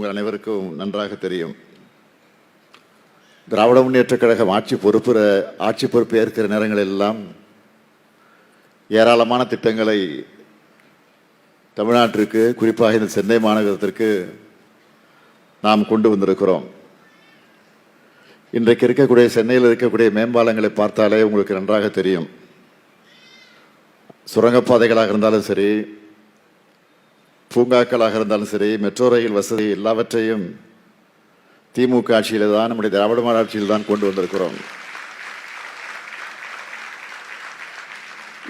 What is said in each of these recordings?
உங்கள் அனைவருக்கும் நன்றாக தெரியும். திராவிட முன்னேற்றக் கழகம் ஆட்சி பொறுப்பு ஏற்கிற நேரங்களெல்லாம் ஏராளமான திட்டங்களை தமிழ்நாட்டிற்கு, குறிப்பாக இந்த சென்னை மாநகரத்திற்கு நாம் கொண்டு வந்திருக்கிறோம். இன்றைக்கு இருக்கக்கூடிய சென்னையில் இருக்கக்கூடிய மேம்பாலங்களை பார்த்தாலே உங்களுக்கு நன்றாக தெரியும். சுரங்கப்பாதைகளாக இருந்தாலும் சரி, பூங்காக்களாக இருந்தாலும் சரி, மெட்ரோ ரயில் வசதி எல்லாவற்றையும் திமுக ஆட்சியில் தான், நம்முடைய திராவிட மாடல் ஆட்சியில் தான் கொண்டு வந்திருக்கிறோம்.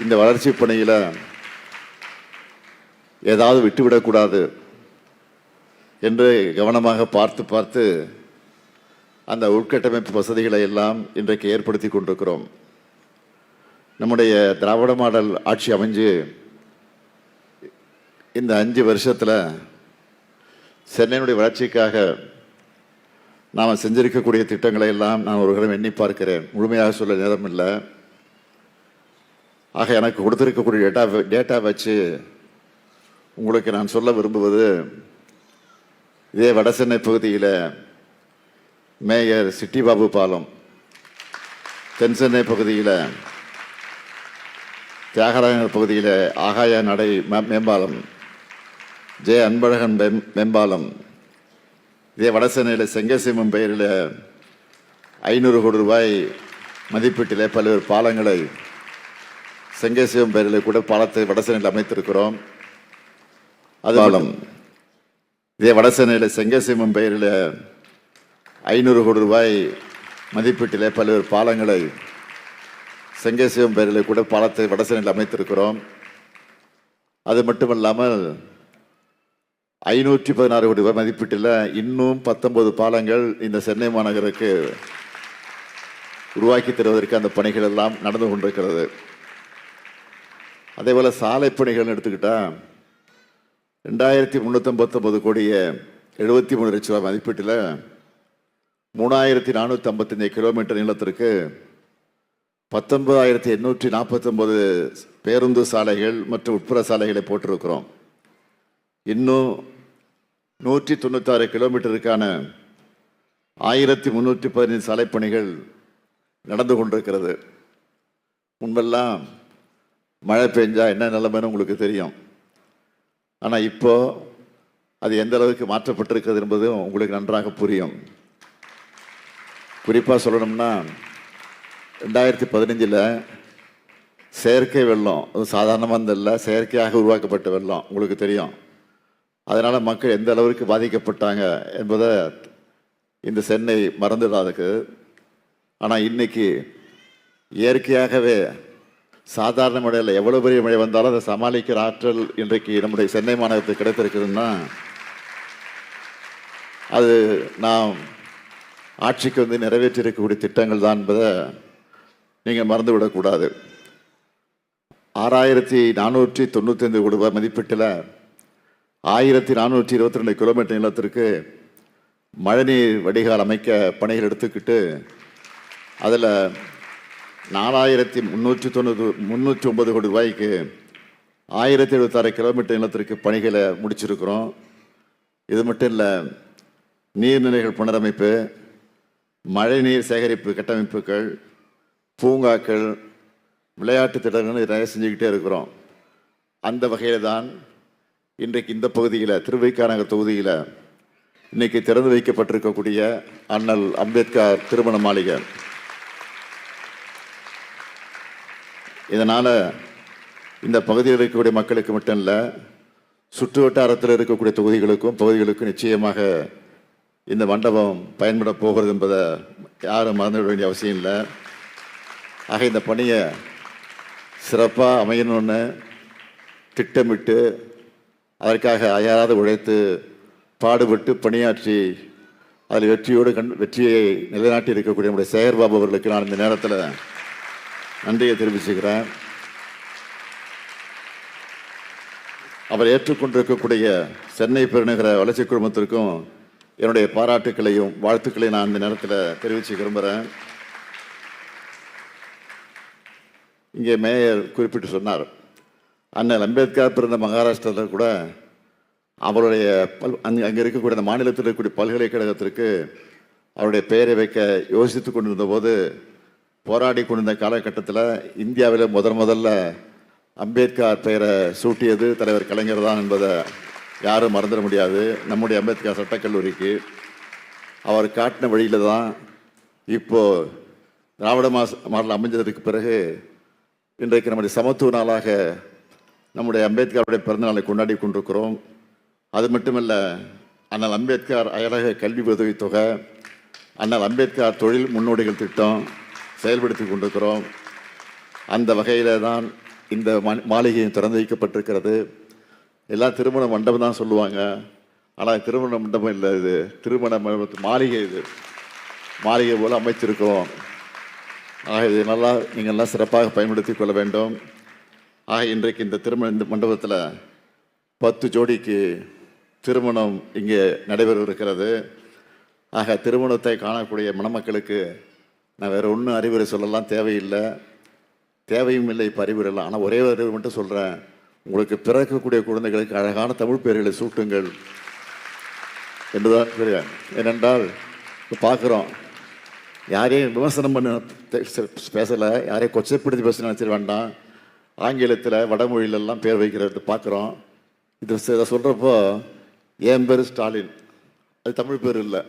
இந்த வளர்ச்சி பணியில் ஏதாவது விட்டுவிடக்கூடாது என்று கவனமாக பார்த்து அந்த உள்கட்டமைப்பு வசதிகளை எல்லாம் இன்றைக்கு ஏற்படுத்தி கொண்டிருக்கிறோம். நம்முடைய திராவிட மாடல் ஆட்சி அமைஞ்சு இந்த 5 வருஷத்தில் சென்னையினுடைய வளர்ச்சிக்காக நாம் செஞ்சிருக்கக்கூடிய திட்டங்களை எல்லாம் நான் ஒரு கணம் எண்ணி பார்க்கிறேன். முழுமையாக சொல்ல நேரம் இல்லை. ஆக எனக்கு கொடுத்திருக்கக்கூடிய டேட்டா வச்சு உங்களுக்கு நான் சொல்ல விரும்புவது, இதே வடசென்னை பகுதியில் மேயர் சிட்டி பாபு பாலம், தென் சென்னை பகுதியில் தியாகராயர் பகுதியில் ஆகாய நடை மேம்பாலம், ஜே அன்பழகன் மேம்பாலம், இதே வடசென்னையில் செங்கசிமம் பெயரில் 500 கோடி ரூபாய் மதிப்பீட்டில் பல்வேறு பாலங்களை செங்கசிவம் பெயரில் கூட பாலத்தை வடசென்னையில் அமைத்திருக்கிறோம். அது பாலம் இதே வடசென்னையில் செங்கசிமம் பெயரில் 500 கோடி ரூபாய் மதிப்பீட்டில் பல்வேறு பாலங்களை செங்கசிவம் பெயரில் கூட பாலத்தை வடசென்னையில் அமைத்திருக்கிறோம். அது மட்டுமல்லாமல் 516 கோடி ரூபாய் மதிப்பீட்டில் இன்னும் 19 பாலங்கள் இந்த சென்னை மாநகருக்கு உருவாக்கி தருவதற்கு அந்த பணிகள் எல்லாம் நடந்து கொண்டிருக்கிறது. அதே போல் சாலை பணிகள் எடுத்துக்கிட்டால் 2359 கோடியே 73 லட்சம் ரூபாய் மதிப்பீட்டில் 3455 கிலோமீட்டர் நீளத்திற்கு 19849 பேருந்து சாலைகள் மற்றும் உட்புற சாலைகளை போட்டிருக்கிறோம். இன்னும் 196 கிலோமீட்டருக்கான 1315 சாலை பணிகள் நடந்து கொண்டிருக்கிறது. முன்பெல்லாம் மழை பெஞ்சா என்ன நிலைமைன்னு உங்களுக்கு தெரியும். ஆனால் இப்போ அது எந்த அளவுக்கு மாற்றப்பட்டிருக்கிறது என்பதும் உங்களுக்கு நன்றாக புரியும். குறிப்பாக சொல்லணும்னா 2015 செயற்கை வெள்ளம், அது சாதாரணமாக இல்லை, செயற்கையாக உருவாக்கப்பட்ட வெள்ளம் உங்களுக்கு தெரியும். அதனால் மக்கள் எந்த அளவுக்கு பாதிக்கப்பட்டாங்க என்பதை இந்த சென்னை மறந்துடாதுக்கு. ஆனால் இன்னைக்கு இயற்கையாகவே சாதாரண மழையில் எவ்வளோ பெரிய மழை வந்தாலும் அதை சமாளிக்கிற ஆற்றல் இன்றைக்கு நம்முடைய சென்னை மாநகரத்துக்கு கிடைத்திருக்குதுன்னா அது நாம் ஆட்சிக்கு வந்து நிறைவேற்றியிருக்கக்கூடிய திட்டங்கள் தான் என்பதை நீங்கள் மறந்துவிடக்கூடாது. 6495 கோடி ரூபாய் மதிப்பீட்டில் 1422 கிலோமீட்டர் நீளத்திற்கு மழைநீர் வடிகால் அமைக்க பணிகள் எடுத்துக்கிட்டு அதில் 4309 கோடி ரூபாய்க்கு 1076 கிலோமீட்டர் நீளத்திற்கு பணிகளை முடிச்சிருக்கிறோம். இது மட்டும் இல்லை, நீர்நிலைகள் புனரமைப்பு, மழைநீர் சேகரிப்பு கட்டமைப்புகள், பூங்காக்கள், விளையாட்டு திட்டங்கள் நிறைய செஞ்சுக்கிட்டே இருக்கிறோம். அந்த வகையில் தான் இன்றைக்கு இந்த பகுதியில், திருவைக்காநகர் தொகுதியில் இன்னைக்கு திறந்து வைக்கப்பட்டிருக்கக்கூடிய அண்ணல் அம்பேத்கர் திருமண மாளிகை. இதனால் இந்த பகுதியில் இருக்கக்கூடிய மக்களுக்கு மட்டும் இல்லை, சுற்று வட்டாரத்தில் இருக்கக்கூடிய தொகுதிகளுக்கும் பகுதிகளுக்கும் நிச்சயமாக இந்த மண்டபம் பயன்பட போகிறது என்பதை யாரும் மறந்துவிட வேண்டிய அவசியம் இல்லை. ஆக இந்த பணியை சிறப்பாக அமையணும்னு திட்டமிட்டு அதற்காக அயராது உழைத்து பாடுபட்டு பணியாற்றி அதில் வெற்றியை நிலைநாட்டி இருக்கக்கூடிய நம்முடைய சேகர்பாபு அவர்களுக்கு நான் இந்த நேரத்தில் நன்றியை தெரிவிச்சுக்கிறேன். அவர் ஏற்றுக்கொண்டிருக்கக்கூடிய சென்னை பெருநகர வளர்ச்சி குழுமத்திற்கும் என்னுடைய பாராட்டுக்களையும் வாழ்த்துக்களையும் நான் இந்த நேரத்தில் தெரிவித்து விரும்புகிறேன். இங்கே மேயர் குறிப்பிட்டு சொன்னார், அண்ணல் அம்பேத்கர் பிறந்த மகாராஷ்டிராவில் கூட அவருடைய அங்கே இருக்கக்கூடிய அந்த மாநிலத்தில் இருக்கக்கூடிய பல்கலைக்கழகத்திற்கு அவருடைய பெயரை வைக்க யோசித்து கொண்டிருந்த போது, போராடி கொண்டிருந்த காலகட்டத்தில் இந்தியாவில் முதல்ல அம்பேத்கர் பெயரை சூட்டியது தலைவர் கலைஞர் தான் என்பதை யாரும் மறந்துட முடியாது. நம்முடைய அம்பேத்கர் சட்டக்கல்லூரிக்கு அவர் காட்டின வழியில் தான் இப்போது திராவிட மாடல் அமைஞ்சதற்கு பிறகு இன்றைக்கு நம்முடைய சமத்துவ நாளாக நம்முடைய அம்பேத்கருடைய பிறந்தநாளை கொண்டாடி கொண்டிருக்கிறோம். அது மட்டுமல்ல, அண்ணல் அம்பேத்கர் அயலக கல்வி உதவித்தொகை, அண்ணல் அம்பேத்கர் தொழில் முன்னோடிகள் திட்டம் செயல்படுத்தி கொண்டிருக்கிறோம். அந்த வகையில் தான் இந்த மாளிகையும் திறந்து வைக்கப்பட்டிருக்கிறது. எல்லாம் திருமண மண்டபம் தான் சொல்லுவாங்க, ஆனால் திருமண மண்டபம் இல்லை, இது திருமண மாளிகை. இது மாளிகை போல் அமைச்சிருக்கிறோம். ஆக இது நல்லா நீங்கள் எல்லாம் சிறப்பாக பயன்படுத்தி கொள்ள வேண்டும். ஆக இன்றைக்கு இந்த மண்டபத்தில் 10 ஜோடிக்கு திருமணம் இங்கே நடைபெறவிருக்கிறது. ஆக திருமணத்தை காணக்கூடிய மணமக்களுக்கு நான் வேறு ஒன்றும் அறிவுரை சொல்லலாம் தேவையில்லை, தேவையும் இல்லை இப்போ அறிவுரைலாம். ஆனால் ஒரே ஒரு அறிவுரை மட்டும் சொல்கிறேன், உங்களுக்கு பிறக்கக்கூடிய குழந்தைகளுக்கு அழகான தமிழ் பெயர்களை சூட்டுங்கள் என்றுதான் தெரியும். ஏனென்றால் இப்போ பார்க்குறோம், யாரையும் விமர்சனம் பண்ண பேசலை, யாரையும் கொச்சைப்படுத்தி பேச நினச்சிட வேண்டாம். ஆங்கிலத்தில் வடமொழியிலெல்லாம் பேர் வைக்கிறது பார்க்குறோம். இதை சொல்கிறப்போ என் பேர் ஸ்டாலின், அது தமிழ் பேர் இல்லை,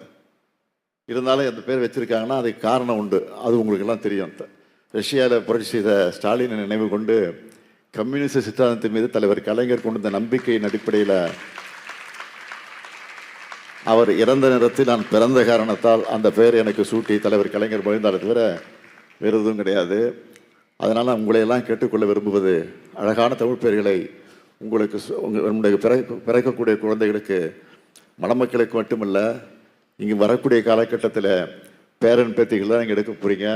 இருந்தாலும் அந்த பேர் வச்சுருக்காங்கன்னா அதுக்கு காரணம் உண்டு. அது உங்களுக்கெல்லாம் தெரியும். ரஷ்யாவில் புரட்சி செய்த ஸ்டாலினை நினைவு கொண்டு கம்யூனிஸ்ட் சித்தாந்தத்தின் மீது தலைவர் கலைஞர் கொண்ட நம்பிக்கையின் அடிப்படையில் அவர் இறந்த நேரத்தில் நான் பிறந்த காரணத்தால் அந்த பெயர் எனக்கு சூட்டி தலைவர் கலைஞர் மொழிந்தாலே தவிர வேறு எதுவும் கிடையாது. அதனால் உங்களையெல்லாம் கேட்டுக்கொள்ள விரும்புவது, அழகான தமிழ் பெயர்களை உங்களுக்கு உங்களுடைய பிறக்கக்கூடிய குழந்தைகளுக்கு, மணமக்களுக்கு மட்டுமல்ல, இங்கே வரக்கூடிய காலகட்டத்தில் பேரன் பேத்திகள் தான் இங்கே எடுக்க போகிறீங்க.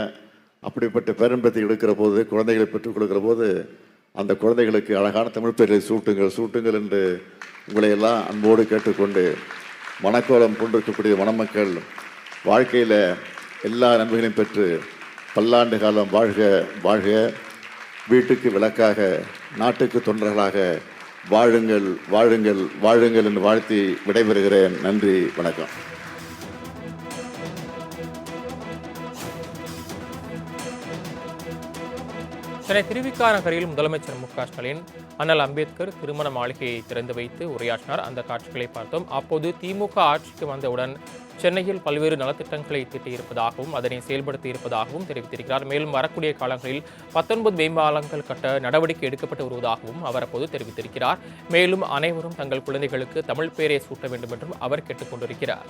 அப்படிப்பட்ட பேரன் பேத்தி எடுக்கிற போது, குழந்தைகளை பெற்றுக் கொடுக்குற போது, அந்த குழந்தைகளுக்கு அழகான தமிழ் பெயர்களை சூட்டுங்கள் என்று உங்களையெல்லாம் அன்போடு கேட்டுக்கொண்டு, மணக்கோலம் கொண்டிருக்கக்கூடிய மணமக்கள் வாழ்க்கையில் எல்லா நன்மைகளையும் பெற்று பல்லாண்டு காலம் வாழ்க வாழ்க, வீட்டுக்கு விளக்காக, நாட்டுக்கு தொண்டர்களாக வாழுங்கள் வாழுங்கள் வாழுங்கள் என்று வாழ்த்தி விடைபெறுகிறேன். நன்றி, வணக்கம். சென்னை திருவிக நகரில் முதலமைச்சர் மு க ஸ்டாலின் அண்ணல் அம்பேத்கர் திருமண மாளிகையை திறந்து வைத்து உரையாற்றினார். அந்த காட்சிகளை பார்த்தோம். அப்போது திமுக ஆட்சிக்கு வந்தவுடன் சென்னையில் பல்வேறு நலத்திட்டங்களை தீட்டியிருப்பதாகவும் அதனை செயல்படுத்தி இருப்பதாகவும் தெரிவித்திருக்கிறார். மேலும் வரக்கூடிய காலங்களில் 19 மேம்பாலங்கள் கட்ட நடவடிக்கை எடுக்கப்பட்டு வருவதாகவும் அவர் அப்போது தெரிவித்திருக்கிறார். மேலும் அனைவரும் தங்கள் குழந்தைகளுக்கு தமிழ் பெயரை சூட்ட வேண்டும் என்றும் அவர் கேட்டுக் கொண்டிருக்கிறார்.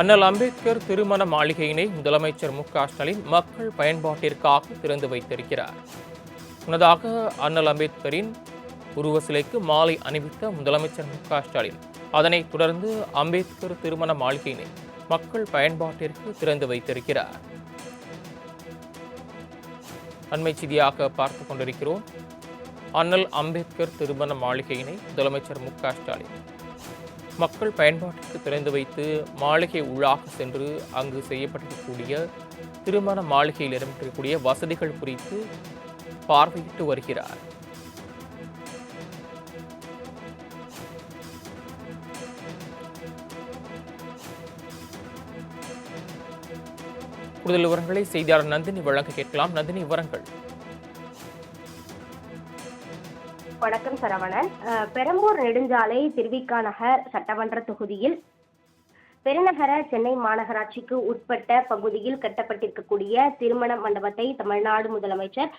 அண்ணல் அம்பேத்கர் திருமண மாளிகையினை முதலமைச்சர் மு க ஸ்டாலின் மக்கள் பயன்பாட்டிற்காக திறந்து வைத்திருக்கிறார். முன்னதாக அண்ணல் அம்பேத்கரின் உருவ சிலைக்கு மாலை அணிவித்த முதலமைச்சர் மு க ஸ்டாலின் அதனைத் தொடர்ந்து அம்பேத்கர் திருமண மாளிகையினை மக்கள் பயன்பாட்டிற்கு திறந்து வைத்திருக்கிறார். அண்மை செய்தியாக பார்த்துக் கொண்டிருக்கிறோம். அண்ணல் அம்பேத்கர் திருமண மாளிகையினை முதலமைச்சர் மு க ஸ்டாலின் மக்கள் பயன்பாட்டிற்கு திறந்து வைத்து மாளிகை உள்ளாக சென்று அங்கு செய்யப்பட்டிருக்கக்கூடிய திருமண மாளிகையில் இடம்பெறக்கூடிய வசதிகள் குறித்து பார்வையிட்டு வருகிறார். கூடுதல் விவரங்களை செய்தியாளர் நந்தினி வழங்க கேட்கலாம். நந்தினி, விவரங்கள். வணக்கம் சரவணன். பெரம்பூர் நெடுஞ்சாலை திருவிக நகர் சட்டமன்ற தொகுதியில் பெருநகர சென்னை மாநகராட்சிக்கு உட்பட்ட பகுதியில் கட்டப்பட்டிருக்கக்கூடிய திருமண மண்டபத்தை தமிழ்நாடு முதலமைச்சர்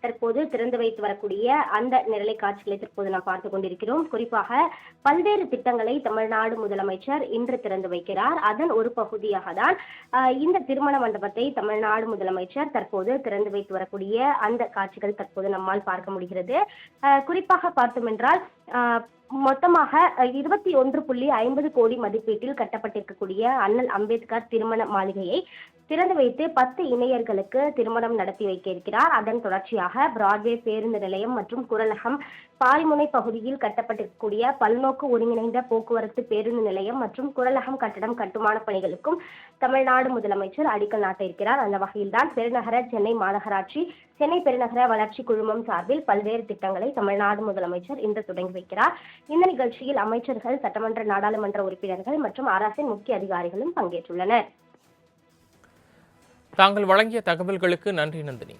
தற்போது திறந்து வைத்து வரக்கூடிய அந்த நிரலை காட்சிகளை தற்போது நாம் பார்த்து கொண்டிருக்கிறோம். குறிப்பாக பல்வேறு திட்டங்களை தமிழ்நாடு முதலமைச்சர் இன்று திறந்து வைக்கிறார். அதன் ஒரு பகுதியாக தான் இந்த திருமண மண்டபத்தை தமிழ்நாடு முதலமைச்சர் தற்போது திறந்து வைத்து வரக்கூடிய அந்த காட்சிகள் தற்போது நம்மால் பார்க்க முடிகிறது. குறிப்பாக பார்த்தோம் என்றால் மொத்தமாக 21.50 கோடி மதிப்பீட்டில் கட்டப்பட்டிருக்கக்கூடிய அண்ணல் அம்பேத்கர் திருமண மாளிகையை திறந்து வைத்து 10 இணையர்களுக்கு திருமணம் நடத்தி வைக்க இருக்கிறார். அதன் தொடர்ச்சியாக பிராட்வே பேருந்து நிலையம் மற்றும் குரலகம் பாரிமுனை பகுதியில் கட்டப்பட்டிருக்கக்கூடிய பல்நோக்கு ஒருங்கிணைந்த போக்குவரத்து பேருந்து நிலையம் மற்றும் குரலகம் கட்டடம் கட்டுமான பணிகளுக்கும் தமிழ்நாடு முதலமைச்சர் அடிக்கல் நாட்ட இருக்கிறார். அந்த வகையில்தான் பெருநகர சென்னை மாநகராட்சி சென்னை பெருநகர வளர்ச்சி குழுமம் சார்பில் பல்வேறு திட்டங்களை தமிழ்நாடு முதலமைச்சர் இன்று தொடங்கி வைக்கிறார். இந்த நிகழ்ச்சியில் அமைச்சர்கள், சட்டமன்ற, நாடாளுமன்ற உறுப்பினர்கள் மற்றும் அரசின் முக்கிய அதிகாரிகளும் பங்கேற்றுள்ளனர். தாங்கள் வழங்கிய தகவல்களுக்கு நன்றி நந்தினி.